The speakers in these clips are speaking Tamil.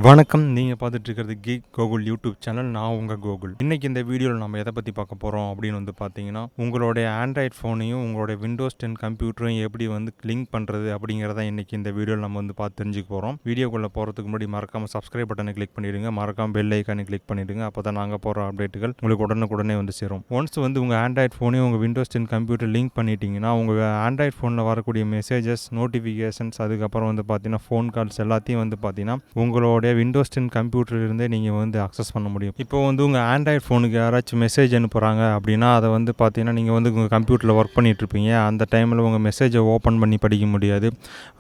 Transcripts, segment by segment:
வணக்கம். நீங்கள் பார்த்துட்டு இருக்கிறது கீக் கோகுல் யூடியூப் சேனல். நான் உங்கள் கோகுல். இன்றைக்கி இந்த வீடியோவில் நம்ம எதை பற்றி பார்க்க போகிறோம் அப்படின்னு பார்த்தீங்கன்னா, உங்களுடைய ஆண்ட்ராய்ட் ஃபோனையும் உங்களுடைய விண்டோஸ் 10 கம்ப்யூட்டரையும் எப்படி லிங்க் பண்ணுறது அப்படிங்கிறத இன்றைக்கி இந்த வீடியோவில் நம்ம பார்த்து தெரிஞ்சுக்க போகிறோம். வீடியோக்குள்ளே போகிறதுக்கு முன்னாடி மறக்காமல் சப்ஸ்கிரைப் பட்டனை கிளிக் பண்ணிவிடுங்க. மறக்காமல் பெல் ஐக்கானை கிளிக் பண்ணிவிடுங்க. அப்போ தான் நாங்கள் போகிற அப்டேட்டுகள் உங்களுக்கு உடனுக்குடனே சேரும். ஒன்ஸ் உங்கள் ஆண்ட்ராய்ட் ஃபோனையும் உங்கள் விண்டோஸ் 10 கம்ப்யூட்டர் லிங்க் பண்ணிட்டீங்கன்னா, உங்கள் ஆண்ட்ராய்ட் ஃபோனில் வரக்கூடிய மெசேஜஸ், நோட்டிஃபிகேஷன்ஸ், அதுக்கப்புறம் பார்த்தீங்கன்னா ஃபோன் கால்ஸ் எல்லாத்தையும் பார்த்தீங்கன்னா உங்களோட விண்டோஸ் 10 கம்ப்யூட்டர்லேருந்தே நீங்கள் அக்சஸ் பண்ண முடியும். இப்போ உங்கள் ஆண்ட்ராய்ட் ஃபோனுக்கு யாராச்சும் மெசேஜ் அனுப்புகிறாங்க அப்படின்னா, அதை பார்த்தீங்கன்னா நீங்கள் உங்கள் கம்ப்யூட்டரில் ஒர்க் பண்ணிகிட்ருப்பீங்க. அந்த டைமில் உங்கள் மெசேஜை ஓப்பன் பண்ணி படிக்க முடியாது.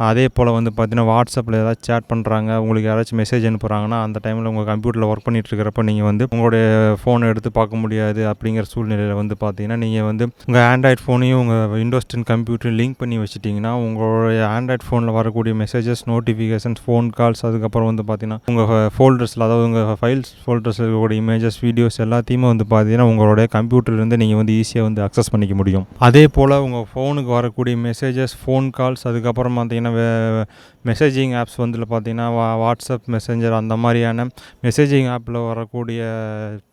அதே போல் பார்த்தீங்கன்னா வாட்ஸ்அப்பில் ஏதாச்சும் சேட் பண்ணுறாங்க, உங்களுக்கு யாராச்சும் மெசேஜ் அனுப்புகிறாங்கன்னா அந்த டைமில் உங்கள் கம்ப்யூட்டரில் ஒர்க் பண்ணிகிட்ருக்கிறப்ப நீங்கள் உங்களுடைய ஃபோனை எடுத்து பார்க்க முடியாது. அப்படிங்கிற சூழ்நிலையில் பார்த்தீங்கன்னா நீங்கள் உங்கள் ஆண்ட்ராய்ட் ஃபோனையும் உங்கள் விண்டோஸ் 10 கம்ப்யூட்டர் லிங்க் பண்ணி வச்சுட்டிங்கன்னா, உங்களுடைய ஆண்ட்ராய்ட் ஃபோனில் வரக்கூடிய மெசேஜஸ், நோட்டிஃபிகேஷன்ஸ், ஃபோன் கால்ஸ், அதுக்கப்புறம் பார்த்தீங்கன்னா உங்கள் ஃபோல்டர்ஸில், அதாவது உங்கள் ஃபைல்ஸ் ஃபோல்டர்ஸில் இருக்கக்கூடிய இமேஜஸ், வீடியோஸ் எல்லாத்தையுமே பார்த்தீங்கன்னா உங்களுடைய கம்ப்யூட்டர்லேருந்து நீங்கள் ஈஸியாக அக்சஸ் பண்ணிக்க முடியும். அதே போல் உங்கள் ஃபோனுக்கு வரக்கூடிய மெசேஜஸ், ஃபோன் கால்ஸ், அதுக்கப்புறம் பார்த்தீங்கன்னா மெசேஜிங் ஆப்ஸ் பார்த்தீங்கன்னா வாட்ஸ்அப், மெசேஞ்சர், அந்த மாதிரியான மெசேஜிங் ஆப்பில் வரக்கூடிய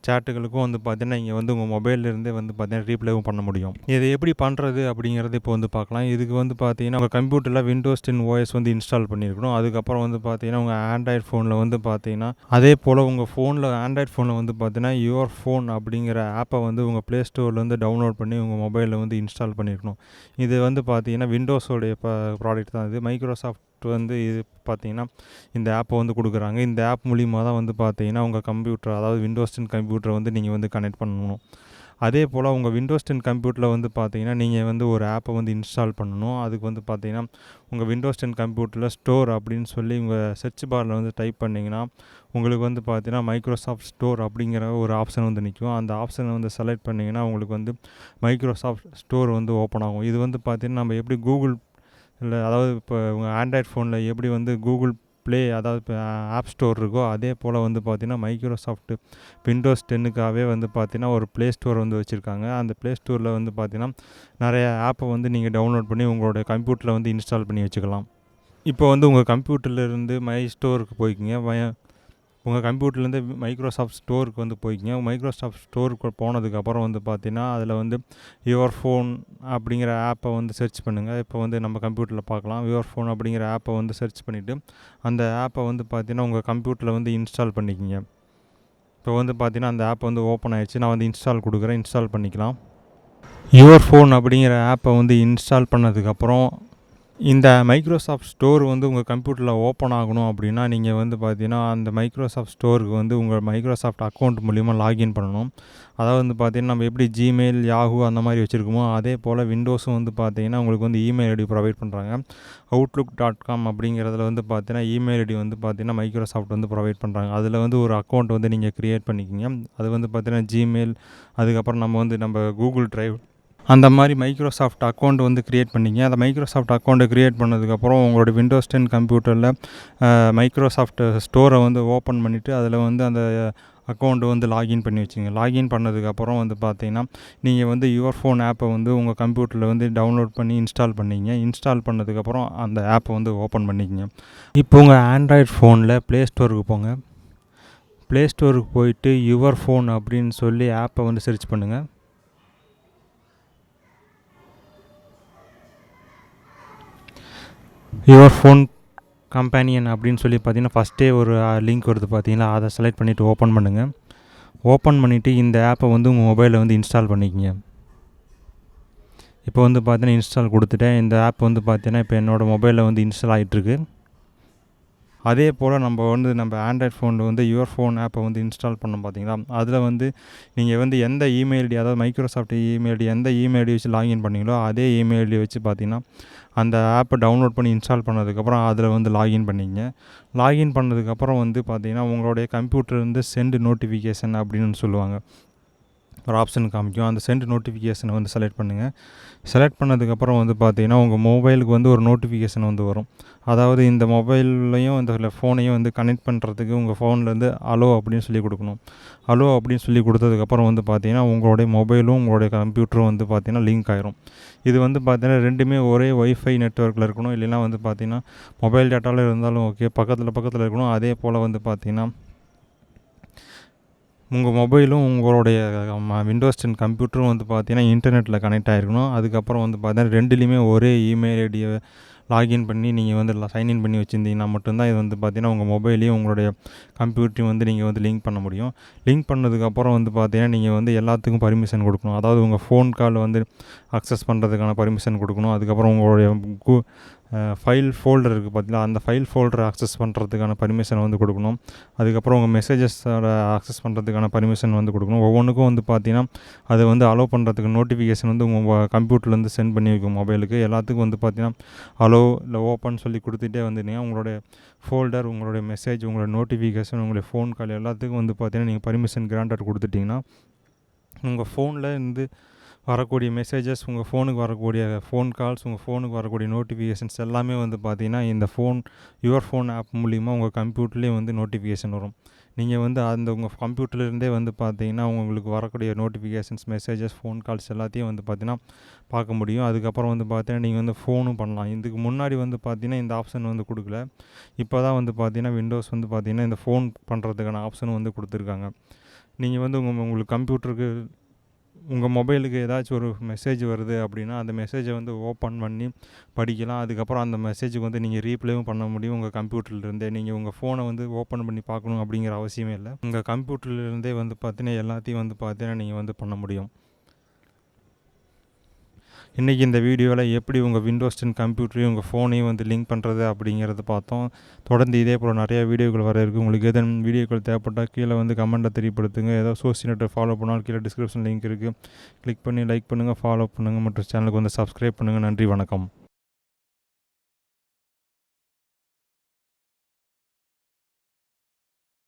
சேட்டுகளுக்கும் பார்த்தீங்கன்னா இங்கே உங்கள் மொபைல்லேருந்தே பார்த்தீங்கன்னா ரீப்ளேவும் பண்ண முடியும். இதை எப்படி பண்ணுறது அப்படிங்கிறது இப்போ பார்க்கலாம். இதுக்கு பார்த்தீங்கன்னா உங்கள் கம்ப்யூட்டரில் விண்டோஸ் 10 OS இன்ஸ்டால் பண்ணியிருக்கணும். அதுக்கப்புறம் பார்த்தீங்கன்னா உங்கள் ஆண்ட்ராய்ட் ஃபோனில் பார்த்தீங்கன்னா அதே போல் உங்கள் ஃபோனில் ஆண்ட்ராய்ட் ஃபோனில் பார்த்தீங்கன்னா யுவர் ஃபோன் அப்படிங்கிற ஆப்பை உங்கள் ப்ளே ஸ்டோர்லேருந்து டவுன்லோட் பண்ணி உங்கள் மொபைலில் இன்ஸ்டால் பண்ணியிருக்கணும். இது பார்த்தீங்கன்னா விண்டோஸோடைய ப்ராடக்ட் தான். இது மைக்ரோசாஃப்ட் இது பார்த்தீங்கன்னா இந்த ஆப்பை கொடுக்குறாங்க. இந்த ஆப் மூலிமா தான் பார்த்தீங்கன்னா உங்கள் கம்ப்யூட்டர், அதாவது விண்டோஸ் 10 கம்ப்யூட்டரை நீங்கள் கனெக்ட் பண்ணணும். அதே போல் உங்கள் விண்டோஸ் 10 கம்ப்யூட்டரில் பார்த்தீங்கன்னா நீங்கள் ஒரு ஆப்பை இன்ஸ்டால் பண்ணணும். அதுக்கு பார்த்தீங்கன்னா உங்கள் விண்டோஸ் 10 கம்ப்யூட்டரில் ஸ்டோர் அப்படின்னு சொல்லி உங்கள் சர்ச் பாரில் டைப் பண்ணிங்கன்னா உங்களுக்கு பார்த்தீங்கன்னா மைக்ரோசாஃப்ட் ஸ்டோர் அப்படிங்கிற ஒரு ஆப்ஷன் நிற்கும். அந்த ஆப்ஷனை செலக்ட் பண்ணிங்கன்னா உங்களுக்கு மைக்ரோசாஃப்ட் ஸ்டோர் ஓப்பன் ஆகும். இது பார்த்தீங்கன்னா நம்ம எப்படி கூகுள் இல்லை, அதாவது இப்போ உங்கள் ஆண்ட்ராய்ட் ஃபோனில் எப்படி கூகுள் ப்ளே, அதாவது இப்போ ஆப் ஸ்டோர் இருக்கோ அதே போல் பார்த்தீங்கன்னா மைக்ரோசாஃப்ட் விண்டோஸ் 10க்காகவே பார்த்தீங்கன்னா ஒரு ப்ளே ஸ்டோர் வச்சுருக்காங்க. அந்த ப்ளே ஸ்டோரில் பார்த்தீங்கன்னா நிறைய ஆப்பை நீங்கள் டவுன்லோட் பண்ணி உங்களோட கம்ப்யூட்டரில் இன்ஸ்டால் பண்ணி வச்சுக்கலாம். இப்போ உங்கள் கம்ப்யூட்டர்லேருந்து மை ஸ்டோருக்கு போய்க்குங்க. உங்கள் கம்ப்யூட்டர்லேருந்து மைக்ரோசாஃப்ட் ஸ்டோருக்கு போய்க்கிங்க. மைக்ரோசாஃப்ட் ஸ்டோருக்கு போனதுக்கப்புறம் பார்த்தீங்கன்னா அதில் யுவர் ஃபோன் அப்படிங்கிற ஆப்பை சர்ச் பண்ணுங்கள். இப்போ நம்ம கம்ப்யூட்டரில் பார்க்கலாம். யுவர் ஃபோன் அப்படிங்கிற ஆப்பை சர்ச் பண்ணிவிட்டு அந்த ஆப்பை பார்த்தீங்கன்னா உங்கள் கம்ப்யூட்டரில் இன்ஸ்டால் பண்ணிக்கிங்க. இப்போ பார்த்தீங்கன்னா அந்த ஆப் ஓப்பன் ஆகிடுச்சு. நான் இன்ஸ்டால் கொடுக்குறேன். இன்ஸ்டால் பண்ணிக்கலாம். யுவர் ஃபோன் அப்படிங்கிற ஆப்பை இன்ஸ்டால் பண்ணதுக்கப்புறம் இந்த மைக்ரோசாஃப்ட் ஸ்டோர் உங்கள் கம்ப்யூட்டரில் ஓப்பன் ஆகணும் அப்படின்னா நீங்கள் பார்த்தீங்கன்னா அந்த மைக்ரோசாஃப்ட் ஸ்டோருக்கு உங்கள் மைக்ரோசாஃப்ட் அக்கௌண்ட் மூலிமா லாகின் பண்ணணும். அதாவது பார்த்தீங்கன்னா நம்ம எப்படி ஜிமெயில், யாஹூ அந்த மாதிரி வச்சுருக்கோமோ அதே போல் விண்டோஸும் பார்த்தீங்கன்னா உங்களுக்கு இமெயில் ஐடி ப்ரொவைட் பண்ணுறாங்க. outlook.com அப்படிங்கிறதுல பார்த்தீங்கன்னா இமெயில் ஐடி பார்த்தீங்கன்னா மைக்ரோசாஃப்ட் ப்ரொவைட் பண்ணுறாங்க. அதில் ஒரு அக்கௌண்ட் நீங்கள் க்ரியேட் பண்ணிக்கிங்க. அது பார்த்தீங்கன்னா ஜிமெயில், அதுக்கப்புறம் நம்ம கூகுள் ட்ரைவ் அந்த மாதிரி மைக்ரோசாஃப்ட் அக்கௌண்ட் க்ரியேட் பண்ணிங்க. அந்த மைக்ரோசாஃப்ட் அக்கௌண்ட்டை க்ரியேட் பண்ணதுக்கப்புறம் உங்களோட விண்டோஸ் 10 கம்ப்யூட்டரில் மைக்ரோசாஃப்ட் ஸ்டோரை ஓப்பன் பண்ணிவிட்டு அதில் அந்த அக்கௌண்ட்டு லாகின் பண்ணி வச்சுங்க. லாகின் பண்ணதுக்கப்புறம் பார்த்தீங்கன்னா நீங்கள் யுவர் ஃபோன் ஆப்பை உங்கள் கம்ப்யூட்டரில் டவுன்லோட் பண்ணி இன்ஸ்டால் பண்ணிங்க. இன்ஸ்டால் பண்ணதுக்கப்புறம் அந்த ஆப்பை ஓப்பன் பண்ணிக்கங்க. இப்போ உங்கள் ஆண்ட்ராய்ட் ஃபோனில் ப்ளே ஸ்டோருக்கு போங்க. ப்ளே ஸ்டோருக்கு போயிட்டு யுவர் ஃபோன் அப்படின்னு சொல்லி ஆப்பை சர்ச் பண்ணுங்கள். யுவர் ஃபோன் கம்பேனியன் அப்படின்னு சொல்லி பார்த்தீங்கன்னா ஃபஸ்ட்டே ஒரு லிங்க் வருது பார்த்தீங்களா, அதை செலக்ட் பண்ணிவிட்டு ஓப்பன் பண்ணுங்கள். ஓப்பன் பண்ணிவிட்டு இந்த ஆப்பை உங்கள் மொபைலில் இன்ஸ்டால் பண்ணிக்கங்க. இப்போ பார்த்தீங்கன்னா இன்ஸ்டால் கொடுத்துட்டேன். இந்த ஆப் பார்த்தீங்கன்னா இப்போ என்னோடய மொபைலில் இன்ஸ்டால் ஆகிட்டுருக்கு. அதே போல் நம்ம ஆண்ட்ராய்ட் ஃபோனில் யுவர் ஃபோன் ஆப்பை இன்ஸ்டால் பண்ணோம் பார்த்தீங்களா, அதில் நீங்கள் எந்த இமெயில் ஐடி, அதாவது மைக்ரோசாஃப்ட் இமெயில் ஐடி, எந்த இமெயில் ஐடி வச்சு லாகின் பண்ணீங்களோ அதே இமெயில் ஐடி வச்சு பார்த்தீங்கன்னா அந்த ஆப்பை டவுன்லோட் பண்ணி இன்ஸ்டால் பண்ணதுக்கப்புறம் அதில் லாகின் பண்ணிங்க. லாகின் பண்ணதுக்கப்புறம் பார்த்தீங்கன்னா உங்களுடைய கம்ப்யூட்டர்லேருந்து சென்ட் நோட்டிஃபிகேஷன் அப்படின்னு சொல்லுவாங்க. ஒரு ஆப்ஷன் காமிக்கும். அந்த சென்ட் நோட்டிஃபிகேஷனை வந்து செலக்ட் பண்ணுங்கள். செலக்ட் பண்ணதுக்கப்புறம் வந்து பார்த்தீங்கன்னா உங்கள் மொபைலுக்கு வந்து ஒரு நோட்டிஃபிகேஷன் வந்து வரும். அதாவது இந்த மொபைல்லையும் இந்த ஃபோனையும் வந்து கனெக்ட் பண்ணுறதுக்கு உங்கள் ஃபோன்லேருந்து அலோ அப்படின்னு சொல்லி கொடுக்கணும். அலோ அப்படின்னு சொல்லி கொடுத்ததுக்கப்புறம் வந்து பார்த்தீங்கன்னா உங்களுடைய மொபைலும் உங்களுடைய கம்ப்யூட்டரும் வந்து பார்த்தீங்கன்னா லிங்க் ஆயிரும். இது வந்து பார்த்தீங்கன்னா ரெண்டுமே ஒரே ஒய்ஃபை நெட்வொர்க்கில் இருக்கணும். இல்லைனா வந்து பார்த்தீங்கன்னா மொபைல் டேட்டாவில் இருந்தாலும் ஓகே, பக்கத்தில் இருக்கணும். அதே போல் வந்து பார்த்தீங்கன்னா உங்கள் மொபைலும் உங்களுடைய விண்டோஸ் 10 கம்ப்யூட்டரும் வந்து பார்த்தீங்கன்னா இன்டர்நெட்டில் கனெக்ட் ஆகிருக்கணும். அதுக்கப்புறம் வந்து பார்த்தீங்கன்னா ரெண்டுலேயுமே ஒரே இமெயில் ஐடியை லாகின் பண்ணி நீங்கள் வந்து சைன்இன் பண்ணி வச்சுருந்தீங்கன்னா மட்டும்தான் இது வந்து பார்த்தீங்கன்னா உங்கள் மொபைலையும் உங்களுடைய கம்ப்யூட்டரையும் வந்து நீங்கள் வந்து லிங்க் பண்ண முடியும். லிங்க் பண்ணதுக்கப்புறம் வந்து பார்த்தீங்கன்னா நீங்கள் வந்து எல்லாத்துக்கும் பர்மிஷன் கொடுக்கணும். அதாவது உங்கள் ஃபோன் கால் வந்து அக்சஸ் பண்ணுறதுக்கான பர்மிஷன் கொடுக்கணும். அதுக்கப்புறம் உங்களுடைய ஃபைல் ஃபோல்டர் இருக்குது பார்த்தீங்களா, அந்த ஃபைல் ஃபோல்டரை அக்சஸ் பண்ணுறதுக்கான பர்மிஷன் வந்து கொடுக்கணும். அதுக்கப்புறம் உங்கள் மெசேஜஸோட அக்சஸ் பண்ணுறதுக்கான பர்மிஷன் வந்து கொடுக்கணும். ஒவ்வொன்றுக்கும் வந்து பார்த்தீங்கன்னா அதை வந்து அலோ பண்ணுறதுக்கு நோட்டிஃபிகேஷன் வந்து உங்கள் கம்ப்யூட்டர்லேருந்து சென்ட் பண்ணி வைக்கும் மொபைலுக்கு. எல்லாத்துக்கும் வந்து பார்த்தீங்கன்னா அலோ இல்லை ஓப்பன் சொல்லி கொடுத்துட்டே வந்துட்டீங்கன்னா உங்களுடைய ஃபோல்டர், உங்களுடைய மெசேஜ், உங்களுடைய நோட்டிஃபிகேஷன், உங்களுடைய ஃபோன் கால் எல்லாத்துக்கும் வந்து பார்த்தீங்கன்னா நீங்கள் பர்மிஷன் கிராண்டட் கொடுத்துட்டிங்கன்னா உங்கள் ஃபோனில் இருந்து வரக்கூடிய மெசேஜஸ், உங்கள் ஃபோனுக்கு வரக்கூடிய ஃபோன் கால்ஸ், உங்கள் ஃபோனுக்கு வரக்கூடிய நோட்டிஃபிகேஷன்ஸ் எல்லாமே வந்து பார்த்தீங்கன்னா இந்த யுவர் ஃபோன் ஆப் மூலிமா உங்கள் கம்ப்யூட்டர்லேயே வந்து நோட்டிஃபிகேஷன் வரும். நீங்கள் வந்து அந்த உங்கள் கம்ப்யூட்டர்லேருந்தே வந்து பார்த்தீங்கன்னா உங்களுக்கு வரக்கூடிய நோட்டிஃபிகேஷன்ஸ், மெசேஜஸ், ஃபோன் கால்ஸ் எல்லாத்தையும் வந்து பார்த்தீங்கன்னா பார்க்க முடியும். அதுக்கப்புறம் வந்து பார்த்தீங்கன்னா நீங்கள் வந்து ஃபோனும் பண்ணலாம். இதுக்கு முன்னாடி வந்து பார்த்தீங்கன்னா இந்த ஆப்ஷன் வந்து கொடுக்கல. இப்போ தான் வந்து பார்த்தீங்கன்னா விண்டோஸ் வந்து பார்த்தீங்கன்னா இந்த ஃபோன் பண்ணுறதுக்கான ஆப்ஷனும் வந்து கொடுத்துருக்காங்க. நீங்கள் வந்து உங்களுக்கு கம்ப்யூட்டருக்கு உங்கள் மொபைலுக்கு ஏதாச்சும் ஒரு மெசேஜ் வருது அப்படின்னா அந்த மெசேஜை வந்து ஓப்பன் பண்ணி படிக்கலாம். அதுக்கப்புறம் அந்த மெசேஜுக்கு வந்து நீங்கள் ரீப்ளேவும் பண்ண முடியும் உங்கள் கம்ப்யூட்டர்லேருந்தே. நீங்கள் உங்கள் ஃபோனை வந்து ஓப்பன் பண்ணி பார்க்கணும் அப்படிங்கிற அவசியமே இல்லை. உங்கள் கம்ப்யூட்டர்லேருந்தே வந்து பார்த்தீங்கன்னா எல்லாத்தையும் வந்து பார்த்தீங்கன்னா நீங்கள் வந்து பண்ண முடியும். இன்றைக்கி இந்த வீடியோவில் எப்படி உங்கள் விண்டோஸ் 10 கம்ப்யூட்டரையும் உங்கள் ஃபோனையும் வந்து லிங்க் பண்ணுறது அப்படிங்கிறத பார்த்தோம். தொடர்ந்து இதே போல் நிறையா வீடியோக்கள் வர இருக்குது. உங்களுக்கு எதன் வீடியோக்கள் தேவைப்பட்டால் கீழே வந்து கமெண்ட்டை தெரியப்படுத்துங்க. ஏதோ சோசியல் நெட்டை ஃபாலோ பண்ணாலும் கீழே டிஸ்கிரிப்ஷன் லிங்க் இருக்குது. கிளிக் பண்ணி லைக் பண்ணுங்கள், ஃபாலோ பண்ணுங்கள் மற்றும் சேனலுக்கு வந்து சப்ஸ்கிரைப் பண்ணுங்கள். நன்றி, வணக்கம்.